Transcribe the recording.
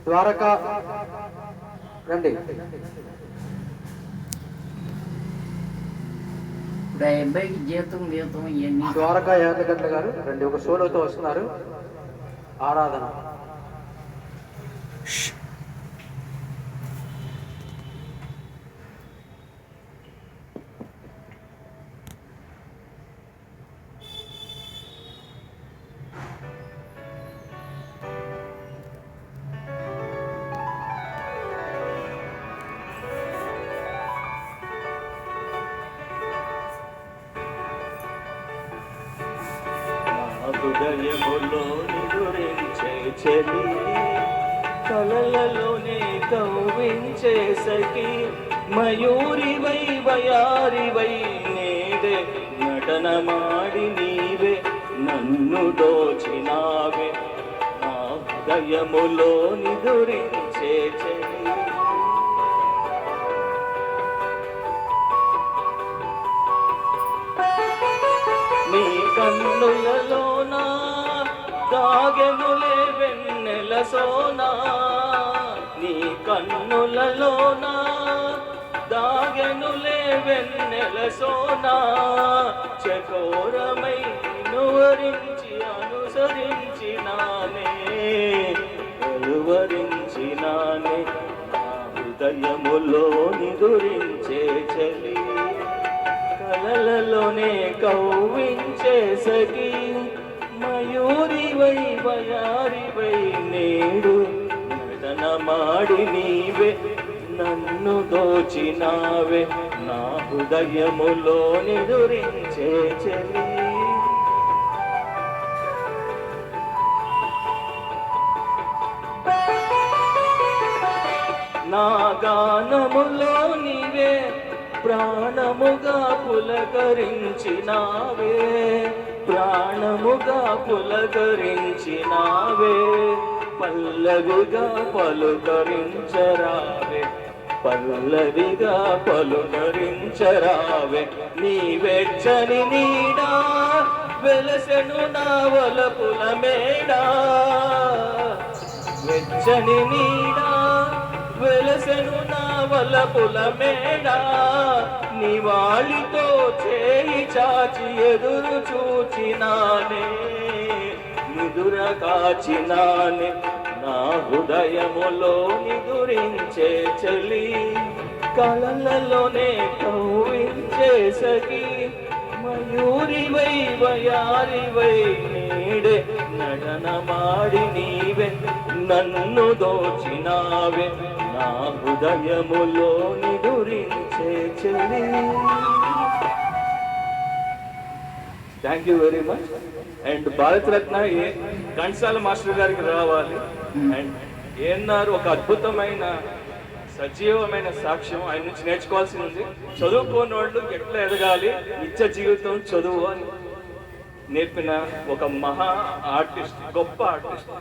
ద్వారకా రండి. ద్వారకా యాదగంట గారు రండి, ఒక సోలోతో వస్తున్నారు. ఆరాధన. హృదయములో నిదురించే చెలి, కలలలోనే కవ్వించే సఖి, మయూరివై వయారివై నేడే నటనమాడి నీవే నన్ను దోచినావే. నా హృదయములో నిదురించే చెలి, నీ కన్నులలోనా దాగెనులే వెన్నెల సోనా, నీ కన్నులలోనా దాగెనులే వెన్నెల సోనా, చకోరమై నువరించి అనుసరించినానే అనువరించినానే. నా హృదయములో నిదురించే చలి, కలలలోనే కవ్వించే సఖి, మయూరివై వయారివై నేడు నటనమాడి నీవే నన్ను దోచినావే. నా హృదయములో నిదురించే చలి. నా గానములో నీవే ప్రాణముగా పులకరించినావే, ప్రాణముగా పులకరించినావే. పల్లవిగా పలుకరించరావే, పల్లవిగా పలుకరించరావే. నీ వెచ్చని నీడా వెలసెను నా వలపుల మేడా, వెచ్చని నీడా వెలసెను నా వలపుల మేడా. నివాళితో చేయి చాచి ఎదురు చూచినానే నిదుర కాచినానే. నా హృదయములో నిదురించే చలి, కలలలోనే కవ్వించే సఖి, మయూరివై వయారివై నేడే నటనమాడి నీవే నన్ను దోచినావే. నా హృదయములో నిదురించే చలి. Thank you very much. And Bharat Ratna Ghantasala master గారికి రావాలి. అండ్ ఏఎన్ఆర్ ఒక అద్భుతమైన సజీవమైన సాక్ష్యం, ఆయన నుంచి నేర్చుకోవాల్సింది ఉంది. చదువుకోని వాళ్ళు ఎట్లా ఎదగాలి, నిత్య జీవితం చదువు అని నేర్పిన ఒక మహా ఆర్టిస్ట్, గొప్ప ఆర్టిస్ట్.